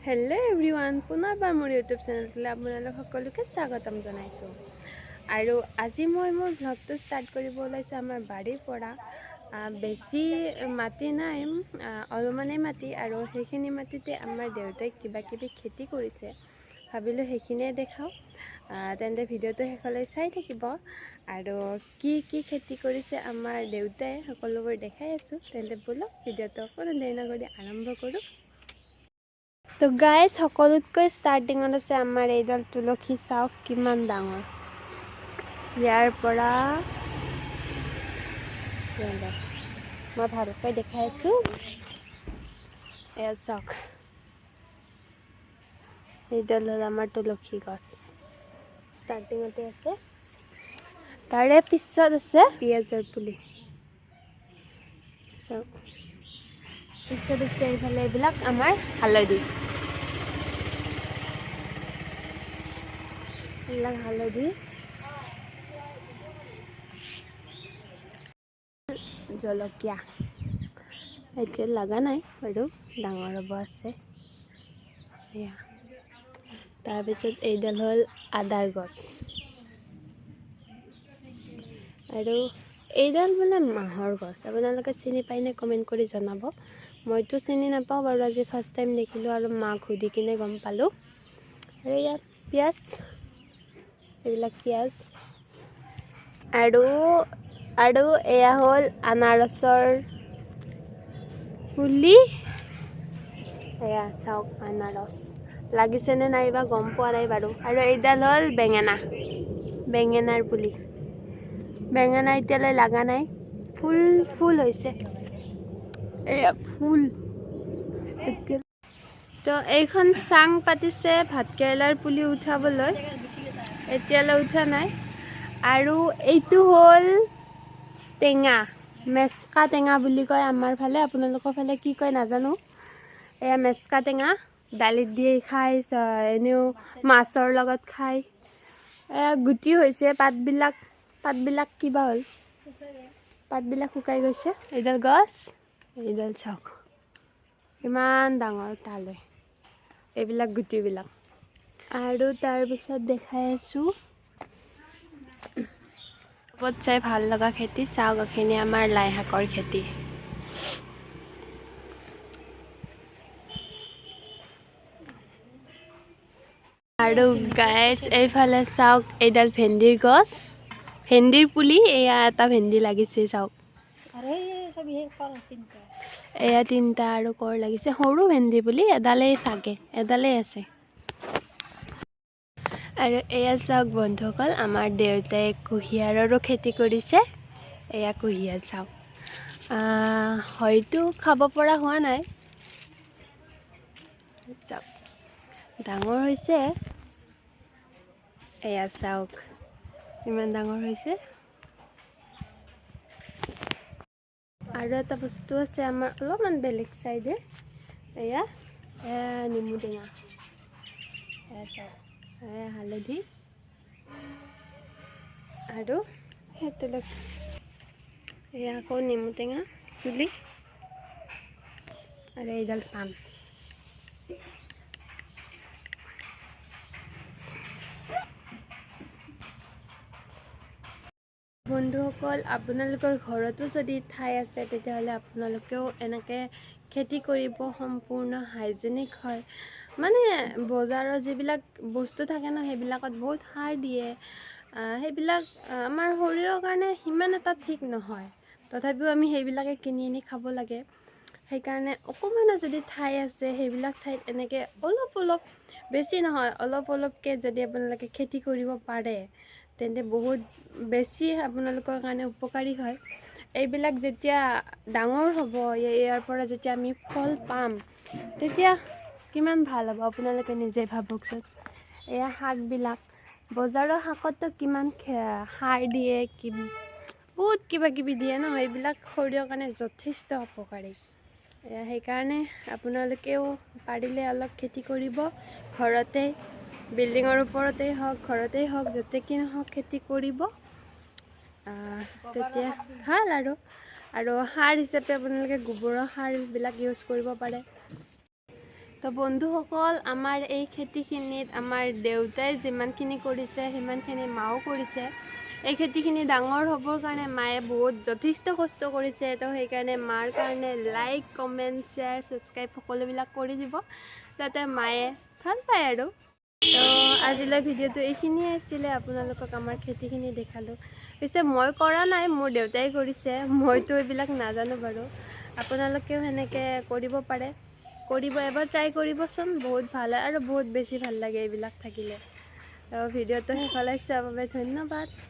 Hello everyone पुनर्बार मोर YouTube चेनेलटले आपनालोक सकलोके स्वागतम जनाइছো आरो আজি মই मोर ब्लॉगটো स्टार्ट কৰিব ওলাইছো আমাৰ বাৰীৰ পৰা বেছি মাটি নাই অলমানে মাটি আৰু সেইখিনি মাটিতে আমাৰ দেউতাই কিবা কিবি খেতি কৰিছে ভাবিলো সেইখিনিয়ে দেখাও তেন্তে ভিডিওটো হেকলৈ চাই থাকিব আৰু কি কি খেতি কৰিছে আমাৰ দেউতাই সকলোবোৰ দেখাই আছো তেন্তে বলো ভিডিওটো কোনো দেৰি নকৰি আৰম্ভ কৰো। तो गाइस सकलोतকৈ स्टार्टिंगत আছে আমাৰ এইডাল তুলসী চাওক কিমান ডাঙৰ ইয়াৰ পৰা মই ভালকৈ দেখাই আছো এয়া চাওক এইডাল হ'ল আমাৰ তুলসী গছ স্টাৰ্টিংতে আছে তাৰে পিছত আছে পিয়াজৰ পুলি চাওক পিছত আছে এইফালে এইবিলাক আমাৰ হালধি हालधि जलकिया ये लगा ना बारू डांगर हम आसे तार पिছত এইডাল হল আদাৰ গছ আৰু এইডাল বোলে মাহৰ গছ আপোনালোকে চিনি পাই নে কমেন্ট কৰি জনাব মইতো চিনি নাপাওঁ বাৰু আজি ফাৰ্ষ্ট টাইম দেখিলো আৰু মাক সুধি কিনে গম পালো আৰু ইয়াত পিয়াজ এইবিলাক পিয়াজ আৰু এয়া হল আনাৰসৰ পুলি এয়া চাওক আনাৰস লাগিছে নে নাইবা গম পোৱা নাই বাৰু আৰু এইডাল হল বেঙেনাৰ পুলি বেঙেনা এতিয়ালৈ লাগা নাই ফুল হৈছে এয়া ফুল তো এইখন চাং পাতিছে ভাতকেৰেলাৰ পুলি উঠাবলৈ এতিয়ালৈ উঠা নাই আৰু এইটো হল টেঙা মেছকা টেঙা বুলি কয় আমাৰ ফালে আপোনালোকৰ ফালে কি কয় নাজানো এয়া মেছকা টেঙা দালিত দিয়ে খাই এনেও মাছৰ লগত খাই এয়া গুটি হৈছে পাতবিলাক কিবা হল পাতবিলাক শুকাই গৈছে এইডাল গছ এইডাল চাওক ইমান ডাঙৰ তালে এইবিলাক গুটিবিলাক আৰু তাৰ পিছত দেখাই আছো বহুত চাই ভাল লগা খেতি চাওক এখিনি আমাৰ লাই শাকৰ খেতি আৰু গাইস এইফালে চাওক এইডাল ভেন্দিৰ গছ ভেন্দিৰ পুলি এয়া এটা ভেন্দি লাগিছে চাওক এয়া তিনটা আৰু কৰ লাগিছে সৰু ভেন্দি পুলি এডালেই চাগে এডালেই আছে আৰু এয়া চাওক বন্ধুসকল আমাৰ দেউতাই কুঁহিয়াৰৰো খেতি কৰিছে এয়া কুঁহিয়াৰ চাওক হয়তো খাব পৰা হোৱা নাই চাওক ডাঙৰ হৈছে এয়া চাওক ইমান ডাঙৰ হৈছে আৰু এটা বস্তু আছে আমাৰ অলপমান বেলেগ সাইডে এয়া নিমু টেঙা এয়া চাওক হালধি আৰু এয়া আকৌ নেমু টেঙা পুলি আৰু এইডাল পাণ বন্ধুসকল আপোনালোকৰ ঘৰতো যদি ঠাই আছে তেতিয়াহ'লে আপোনালোকেও এনেকৈ খেতি কৰিব সম্পূৰ্ণ হাইজেনিক হয় মানে বজাৰৰ যিবিলাক বস্তু থাকে ন সেইবিলাকত বহুত সাৰ দিয়ে সেইবিলাক আমাৰ শৰীৰৰ কাৰণে সিমান এটা ঠিক নহয় তথাপিও আমি সেইবিলাকে কিনি আনি খাব লাগে সেইকাৰণে অকণমান যদি ঠাই আছে সেইবিলাক ঠাইত এনেকৈ অলপ বেছি নহয় অলপকৈ যদি আপোনালোকে খেতি কৰিব পাৰে তেন্তে বহুত বেছি আপোনালোকৰ কাৰণে উপকাৰী হয় এইবিলাক যেতিয়া ডাঙৰ হ'ব ইয়াৰ পৰা যেতিয়া আমি ফল পাম তেতিয়া কিমান ভাল হ'ব আপোনালোকে নিজে ভাবকচোন এয়া শাকবিলাক বজাৰৰ শাকতো কিমান সাৰ দিয়ে বহুত কিবা কিবি দিয়ে ন এইবিলাক শৰীৰৰ কাৰণে যথেষ্ট উপকাৰী সেইকাৰণে আপোনালোকেও পাৰিলে অলপ খেতি কৰিব ঘৰতে বিল্ডিঙৰ ওপৰতেই হওক ঘৰতেই হওক য'তে কি নহওক খেতি কৰিব তেতিয়া ভাল আৰু সাৰ হিচাপে আপোনালোকে গোবৰৰ সাৰবিলাক ইউজ কৰিব পাৰে তো বন্ধুসকল, আমাৰ এই খেতিখিনিত আমাৰ দেউতাই যিমানখিনি কৰিছে সিমানখিনি মাও কৰিছে। এই খেতিখিনি ডাঙৰ হ'বৰ কাৰণে মায়ে যথেষ্ট কষ্ট কৰিছে। তো সেইকাৰণে মাৰ কাৰণে লাইক, কমেণ্ট, শ্বেয়াৰ, ছাবস্ক্ৰাইব সকলোবিলাক কৰি দিব, যাতে মায়ে ভাল পায় আৰু। তো আজিলৈ ভিডিঅ'টো এইখিনিয়ে আছিলে, আপোনালোকক আমাৰ খেতিখিনি দেখালোঁ। পিছে মই কৰা নাই, মোৰ দেউতাই কৰিছে, মইতো এইবিলাক নাজানো বাৰু। আপোনালোকেও সেনেকৈ কৰিব পাৰে, এবাৰ ট্ৰাই কৰিবচোন, বহুত ভাল হয় আৰু বহুত বেছি ভাল লাগে এইবিলাক থাকিলে। তো ভিডিঅ'টো শেষলৈ চোৱাৰ বাবে ধন্যবাদ।